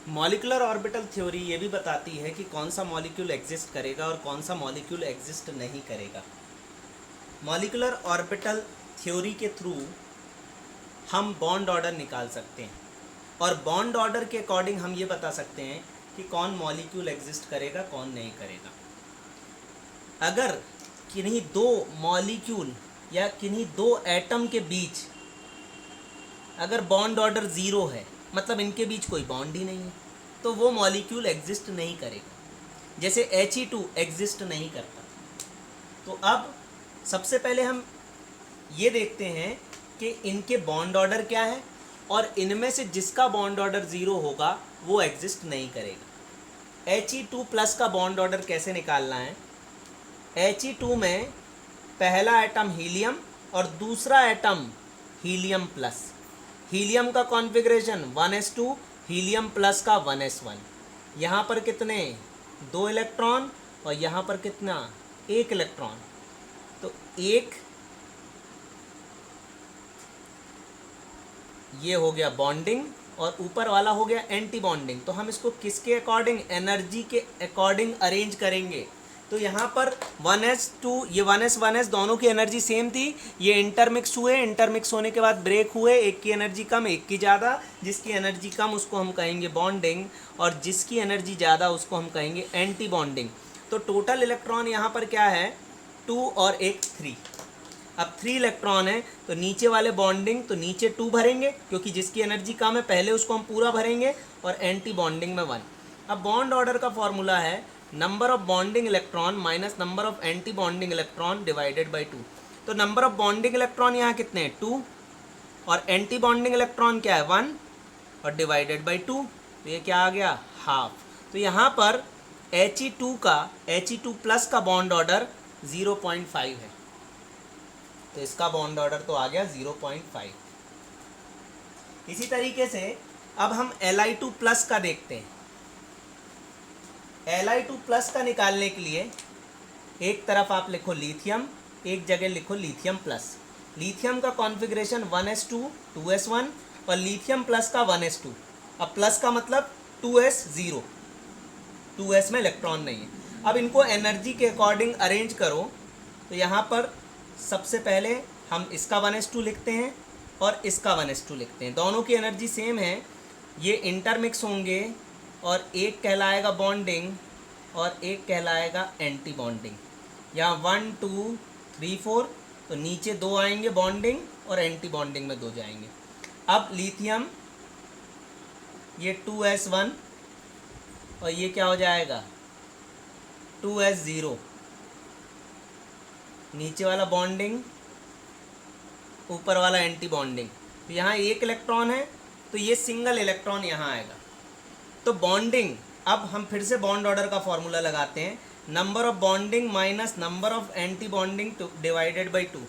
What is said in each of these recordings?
Molecular orbital theory ये भी बताती है कि कौन सा मॉलिक्यूल एग्जिस्ट करेगा और कौन सा मॉलिक्यूल एग्जिस्ट नहीं करेगा। मॉलिक्यूलर ऑर्बिटल थ्योरी के थ्रू हम बॉन्ड ऑर्डर निकाल सकते हैं और बॉन्ड ऑर्डर के अकॉर्डिंग हम ये बता सकते हैं कि कौन मॉलिक्यूल एग्जिस्ट करेगा कौन नहीं करेगा। अगर किन्हीं दो मॉलिक्यूल या किन्हीं दो एटम के बीच अगर बॉन्ड ऑर्डर ज़ीरो है, मतलब इनके बीच कोई बॉन्ड ही नहीं है, तो वो मॉलिक्यूल एग्जिस्ट नहीं करेगा। जैसे He2 एग्जिस्ट नहीं करता। तो अब सबसे पहले हम ये देखते हैं कि इनके बॉन्ड ऑर्डर क्या है और इनमें से जिसका बॉन्ड ऑर्डर ज़ीरो होगा वो एग्जिस्ट नहीं करेगा। He2+ का बॉन्ड ऑर्डर कैसे निकालना है? He2 में पहला एटम हीलियम और दूसरा एटम हीलियम प्लस। हीलियम का कॉन्फ़िगरेशन 1s2, हीलियम प्लस का 1s1। यहाँ पर कितने? 2 इलेक्ट्रॉन और यहाँ पर कितना? 1 इलेक्ट्रॉन। तो एक ये हो गया बॉन्डिंग और ऊपर वाला हो गया एंटी बॉन्डिंग। तो हम इसको किसके अकॉर्डिंग? एनर्जी के अकॉर्डिंग अरेंज करेंगे। तो यहाँ पर 1s2, ये 1s दोनों की एनर्जी सेम थी, ये इंटरमिक्स हुए, इंटरमिक्स होने के बाद ब्रेक हुए, एक की एनर्जी कम एक की ज़्यादा। जिसकी एनर्जी कम उसको हम कहेंगे बॉन्डिंग और जिसकी एनर्जी ज़्यादा उसको हम कहेंगे एंटी बॉन्डिंग। तो टोटल इलेक्ट्रॉन यहाँ पर क्या है? 2 और 1 3। अब 3 इलेक्ट्रॉन है तो नीचे वाले बॉन्डिंग तो नीचे 2 भरेंगे क्योंकि जिसकी एनर्जी कम है पहले उसको हम पूरा भरेंगे, और एंटी बॉन्डिंग में 1। अब बॉन्ड ऑर्डर का फॉर्मूला है number of bonding electron minus number of anti bonding electron divided by 2। तो नंबर ऑफ बॉन्डिंग इलेक्ट्रॉन यहाँ कितने हैं? 2, और एंटी बॉन्डिंग इलेक्ट्रॉन क्या है? 1, और डिवाइडेड बाई 2। तो ये क्या आ गया? हाफ। तो यहाँ पर He2+ का बॉन्ड ऑर्डर 0.5 है, तो इसका बॉन्ड ऑर्डर तो आ गया 0.5। इसी तरीके से अब हम Li2+ का देखते हैं। Li2+ का निकालने के लिए एक तरफ आप लिखो लिथियम, एक जगह लिखो लिथियम प्लस। लिथियम का कॉन्फ़िगरेशन 1s2 2s1 और लिथियम प्लस का 1s2। अब प्लस का मतलब 2s0, 2s में इलेक्ट्रॉन नहीं है। अब इनको एनर्जी के अकॉर्डिंग अरेंज करो। तो यहाँ पर सबसे पहले हम इसका 1s2 लिखते हैं और इसका 1s2 लिखते हैं। दोनों की एनर्जी सेम है, ये इंटरमिक्स होंगे और एक कहलाएगा बॉन्डिंग और एक कहलाएगा एंटी बॉन्डिंग। यहाँ 1 2 3 4, तो नीचे 2 आएंगे बॉन्डिंग और एंटी बॉन्डिंग में 2 जाएंगे। अब लिथियम ये 2s1 और ये क्या हो जाएगा? 2s0। नीचे वाला बॉन्डिंग ऊपर वाला एंटी बॉन्डिंग। तो यहाँ 1 इलेक्ट्रॉन है तो ये सिंगल इलेक्ट्रॉन यहाँ आएगा। तो बॉन्डिंग, अब हम फिर से बॉन्ड ऑर्डर का फॉर्मूला लगाते हैं, number of bonding minus number of anti bonding divided by 2।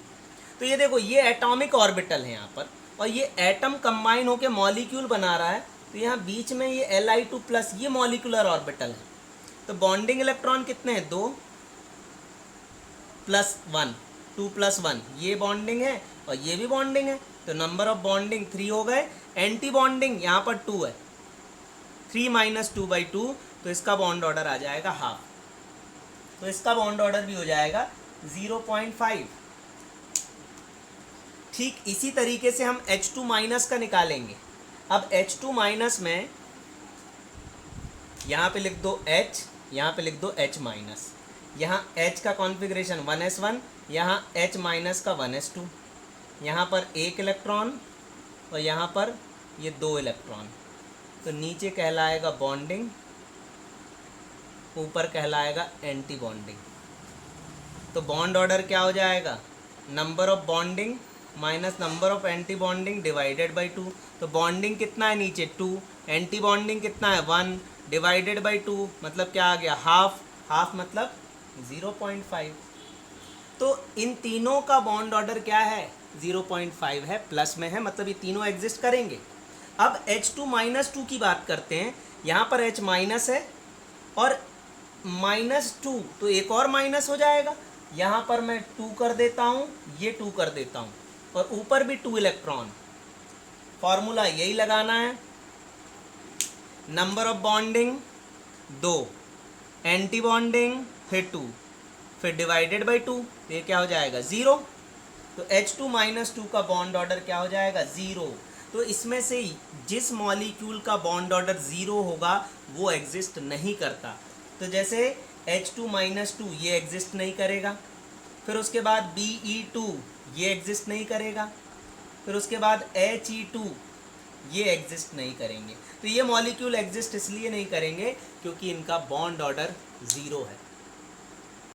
तो ये देखो ये एटॉमिक ऑर्बिटल है यहाँ पर और ये एटम कंबाइन होकर मॉलिक्यूल बना रहा है। तो यहाँ बीच में ये Li2+ ये मॉलिक्यूलर ऑर्बिटल है। तो बॉन्डिंग इलेक्ट्रॉन कितने हैं? 2 + 1, 2 + 1 ये बॉन्डिंग है और ये भी बॉन्डिंग है। तो नंबर ऑफ बॉन्डिंग 3 हो गए। एंटी बॉन्डिंग यहाँ पर 2 है, 3 - 2/2, तो इसका बॉन्ड ऑर्डर आ जाएगा हाफ। तो इसका बॉन्ड ऑर्डर भी हो जाएगा 0.5। ठीक इसी तरीके से हम H2- का निकालेंगे। अब H2- में यहाँ पे लिख दो H, यहाँ पे लिख दो H-। यहाँ H का कॉन्फ़िगरेशन 1s1, यहाँ H- का 1s2। यहाँ पर 1 इलेक्ट्रॉन और यहाँ पर ये 2 इलेक्ट्रॉन। तो नीचे कहलाएगा बॉन्डिंग, ऊपर कहलाएगा एंटी बॉन्डिंग। तो बॉन्ड ऑर्डर क्या हो जाएगा? Number of bonding minus number of anti bonding divided by 2। तो बॉन्डिंग कितना है नीचे? 2, एंटी बॉन्डिंग कितना है? 1 डिवाइडेड बाई 2, मतलब क्या आ गया? हाफ। हाफ मतलब 0.5। तो इन तीनों का बॉन्ड ऑर्डर क्या है? 0.5 है, प्लस में है, मतलब ये तीनों एग्जिस्ट करेंगे। अब H2- की बात करते हैं। यहाँ पर H- है और -2, तो एक और माइनस हो जाएगा। यहाँ पर मैं 2 कर देता हूँ, ये 2 कर देता हूँ और ऊपर भी 2 इलेक्ट्रॉन। फॉर्मूला यही लगाना है। Number of bonding 2, anti bonding फिर 2, फिर डिवाइडेड बाई 2, ये क्या हो जाएगा 0। तो H2-2 का बॉन्ड ऑर्डर क्या हो जाएगा 0। तो इसमें से जिस मॉलिक्यूल का बॉन्ड ऑर्डर 0 होगा वो एग्जिस्ट नहीं करता। तो जैसे H2-2 ये एग्जिस्ट नहीं करेगा, फिर उसके बाद Be2 ये एग्जिस्ट नहीं करेगा, फिर उसके बाद He2 ये एग्जिस्ट नहीं करेंगे। तो ये मॉलिक्यूल एग्जिस्ट इसलिए नहीं करेंगे क्योंकि इनका बॉन्ड ऑर्डर 0 है।